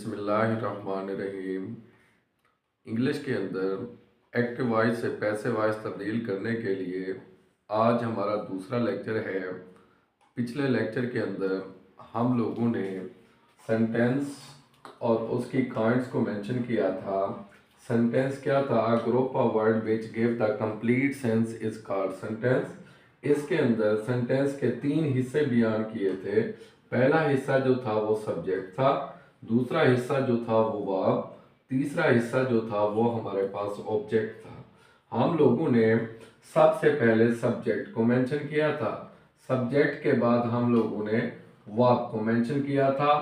बिस्मिल्लाहिर्रहमानिर्रहीम। इंग्लिश के अंदर एक्टिव वॉइस से पैसिव वॉइस तब्दील करने के लिए आज हमारा दूसरा लेक्चर है। पिछले लेक्चर के अंदर हम लोगों ने सेंटेंस और उसकी काइंड्स को मेंशन किया था। सेंटेंस क्या था? A group of word which give the complete sense is called sentence. इसके अंदर सेंटेंस के 3 हिस्से बयान किए थे। पहला हिस्सा जो था वो सब्जेक्ट था, दूसरा हिस्सा जो था वो वर्ब, तीसरा हिस्सा जो था वो हमारे पास ऑब्जेक्ट था। हम लोगों ने सबसे पहले सब्जेक्ट को मेंशन किया था, सब्जेक्ट के बाद हम लोगों ने वर्ब को मेंशन किया था,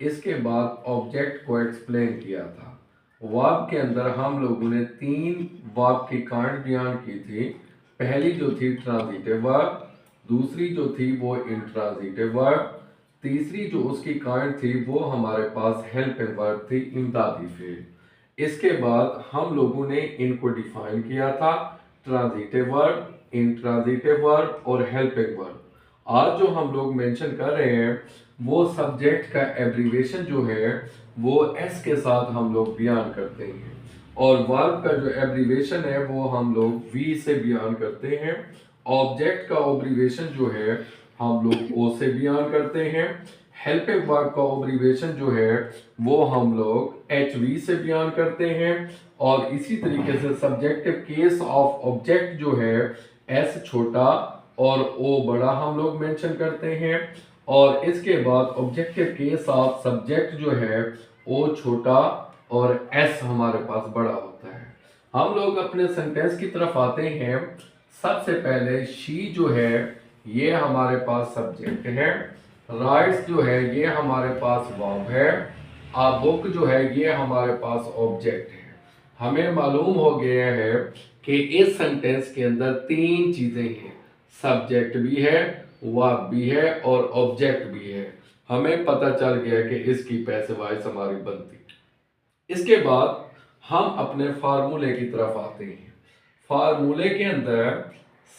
इसके बाद ऑब्जेक्ट को एक्सप्लेन किया था। वर्ब के अंदर हम लोगों ने 3 वर्ब की काइंड बयान की थी। पहली जो थी ट्रांजिटिव वर्ब, दूसरी जो थी वो इंट्रांजिटिव वर्ब, तीसरी जो उसकी काइंड थी वो हमारे पास हेल्पिंग वर्ब थी, इमदादी फेल। इसके बाद हम लोगों ने इनको डिफाइन किया था, ट्रांजिटिव वर्ब, इंट्रांजिटिव वर्ब और हेल्पिंग वर्ब। आज जो हम लोग मेंशन कर रहे हैं वो सब्जेक्ट का एब्रीवेशन जो है वो एस के साथ हम लोग बयान करते हैं, और वर्ब का जो एब्रीवेशन है वो हम लोग वी से बयान करते हैं। ऑब्जेक्ट का एब्रीवेशन जो है हम लोग ओ से बयान करते हैं। हेल्पिंग वर्ब का एब्रीवेशन जो है वो हम लोग एच वी से बयान करते हैं। और इसी तरीके से सब्जेक्टिव केस ऑफ ऑब्जेक्ट जो है एस छोटा और ओ बड़ा हम लोग मेंशन करते हैं। और इसके बाद ऑब्जेक्टिव केस ऑफ सब्जेक्ट जो है ओ छोटा और एस हमारे पास बड़ा होता है। हम लोग अपने सेंटेंस की तरफ आते हैं। सबसे पहले शी जो है ये हमारे पास सब्जेक्ट है, राइट्स जो है ये हमारे पास वर्ब है, आ बुक जो है ये हमारे पास ऑब्जेक्ट है। हमें मालूम हो गया है कि इस सेंटेंस के अंदर 3 चीजें हैं, सब्जेक्ट भी है, वर्ब भी है और ऑब्जेक्ट भी है। हमें पता चल गया कि इसकी पैसिव वॉइस हमारी बनती। इसके बाद हम अपने फार्मूले की तरफ आते हैं। फार्मूले के अंदर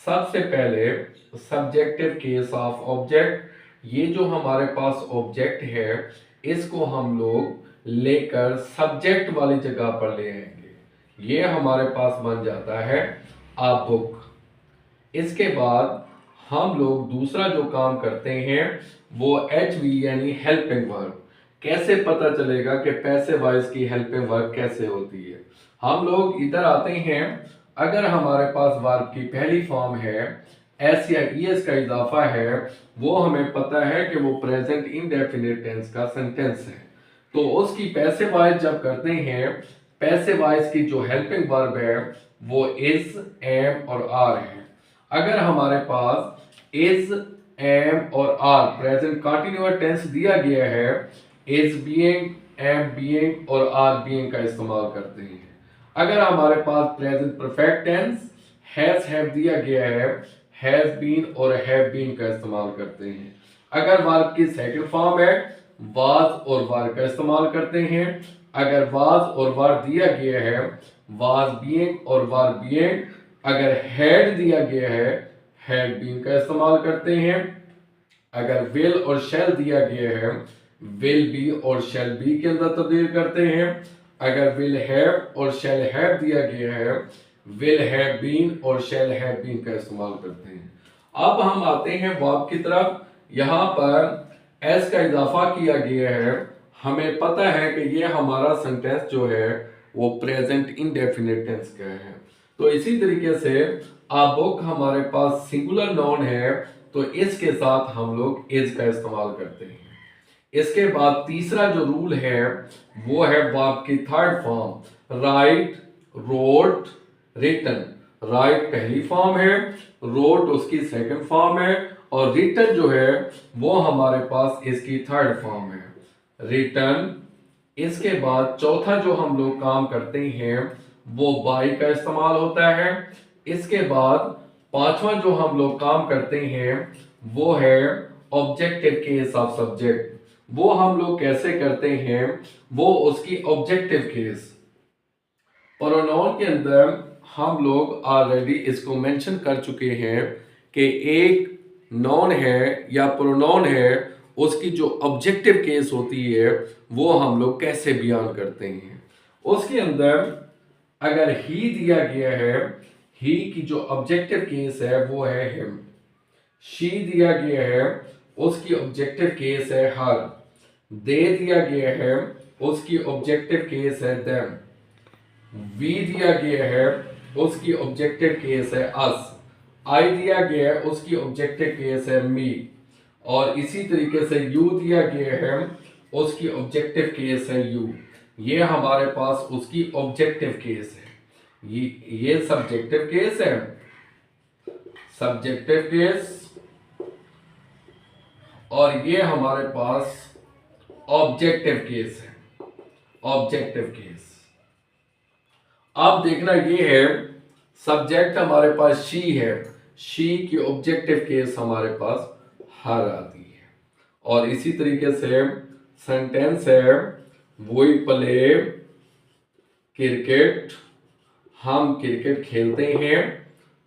सबसे पहले सब्जेक्टिव केस ऑफ ऑब्जेक्ट, ये जो हमारे पास ऑब्जेक्ट है इसको हम लोग लेकर सब्जेक्ट वाली जगह पर ले आएंगे। ये हमारे पास बन जाता है आ बुक। इसके बाद हम लोग दूसरा जो काम करते हैं वो एच वी यानी हेल्पिंग वर्ब। कैसे पता चलेगा कि पैसिव वॉइस की हेल्पिंग वर्ब कैसे होती है? हम लोग इधर आते हैं। अगर हमारे पास वर्ब की पहली फॉर्म है एस या ईएस का इजाफा है, वो हमें पता है कि वो प्रेजेंट इंडेफिनिट टेंस का सेंटेंस है, तो उसकी पैसिव वॉइस जब करते हैं, पैसिव वॉइस की जो हेल्पिंग वर्ब है वो इज, एम और आर है। अगर हमारे पास इज, एम और आर प्रेजेंट कंटिन्यूअस टेंस दिया गया है, इज बीइंग, एम बीइंग और आर बीइंग का इस्तेमाल करते हैं। अगर हमारे पास present perfect tense has have दिया गया है, हैज बीन और हैव बीन का इस्तेमाल करते हैं। अगर वर्ब की सेकंड फॉर्म है, वाज और वर का इस्तेमाल करते हैं। अगर वाज और वर दिया गया है, वाज बीइंग और वर बीइंग। अगर हैड दिया गया है, हैड बीन का इस्तेमाल करते हैं। अगर विल और शैल दिया गया है, विल बी और शैल बी के अंदर तब्दील करते हैं। अगर विल हैव और शैल हैव दिया गया है, विल हैव बीन और शैल हैव बीन का इस्तेमाल करते हैं। अब हम आते हैं वर्ब की तरफ। यहाँ पर एस का इजाफा किया गया है। हमें पता है कि ये हमारा सेंटेंस जो है वो प्रेजेंट इंडेफिनिट टेंस का है। तो इसी तरीके से आ बुक हमारे पास सिंगुलर नाउन है, तो इसके साथ हम लोग इज का इस्तेमाल करते हैं। इसके बाद तीसरा जो रूल है वो है वर्ब की third form, write, wrote, written. Write पहली फॉर्म है, रोट उसकी सेकंड फॉर्म है और रिटन जो है वो हमारे पास इसकी थर्ड फॉर्म है, रिटन। इसके बाद चौथा जो हम लोग काम करते हैं वो बाई का इस्तेमाल होता है। इसके बाद पांचवा जो हम लोग काम करते हैं वो है ऑब्जेक्टिव केस ऑफ सब्जेक्ट। वो हम लोग कैसे करते हैं, वो उसकी ऑब्जेक्टिव केस। प्रोनाउन के अंदर हम लोग ऑलरेडी इसको मेंशन कर चुके हैं कि एक नाउन है या प्रोनाउन है उसकी जो ऑब्जेक्टिव केस होती है वो हम लोग कैसे बयान करते हैं। उसके अंदर अगर ही दिया गया है, ही की जो ऑब्जेक्टिव केस है वो है हिम। शी दिया गया है, उसकी ऑब्जेक्टिव केस है हर। दे दिया गया है, उसकी ऑब्जेक्टिव केस है देम। वी दिया गया है, उसकी ऑब्जेक्टिव केस है अस। आई दिया गया है, उसकी ऑब्जेक्टिव केस है मी। और इसी तरीके से यू दिया गया है, उसकी ऑब्जेक्टिव केस है यू। ये हमारे पास उसकी ऑब्जेक्टिव केस है। ये सब्जेक्टिव केस है, सब्जेक्टिव केस, और ये हमारे पास ऑब्जेक्टिव केस है, ऑब्जेक्टिव केस। अब देखना ये है, सब्जेक्ट हमारे पास शी है, शी की ऑब्जेक्टिव केस हमारे पास हर आती है। और इसी तरीके से सेंटेंस है, वी प्ले क्रिकेट, हम क्रिकेट खेलते हैं।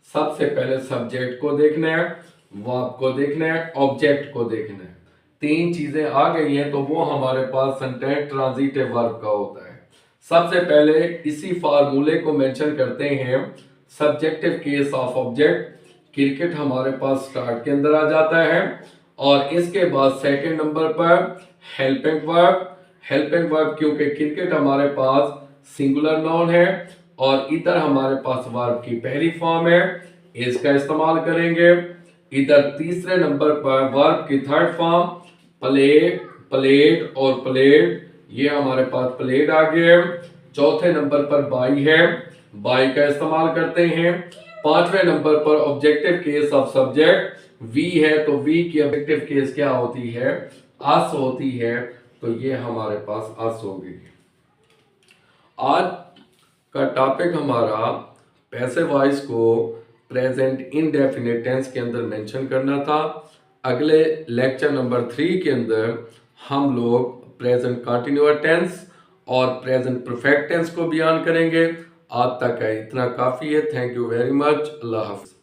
सबसे पहले सब्जेक्ट को देखना है, वर्ब को देखना है, ऑब्जेक्ट को देखना है। तीन चीजें आ गई हैं तो वो हमारे पास सेंटेंस ट्रांजिटिव वर्ब का होता है। सबसे पहले इसी फार्मूले को मेंशन करते हैं, subjective case of object. Cricket हमारे पास स्टार्ट के अंदर आ जाता है। और इसके बाद सेकंड नंबर पर हेल्पिंग वर्ब। हेल्पिंग वर्ब क्योंकि क्रिकेट हमारे पास सिंगुलर नाउन है और इधर हमारे पास वर्ब की पहली फॉर्म है, इसका इस्तेमाल करेंगे। इधर तीसरे नंबर पर वर्ब की थर्ड फॉर्म प्ले, प्लेड और प्लेड, ये हमारे पास प्लेड आ गया। चौथे नंबर पर बाई है, बाई का इस्तेमाल करते हैं। पांचवें नंबर पर objective case of subject we है, तो वी की ऑब्जेक्टिव केस क्या होती है, अस होती है। तो ये हमारे पास अस हो गई। आज का टॉपिक हमारा पैसिव वॉइस को प्रेजेंट इंडेफिनिट टेंस के अंदर मेंशन करना था। अगले लेक्चर नंबर 3 के अंदर हम लोग प्रेजेंट कंटिन्यूअस टेंस और प्रेजेंट परफेक्ट टेंस को बयान करेंगे। आज तक है इतना काफ़ी है। Thank you very much. अल्लाह हाफ़िज़।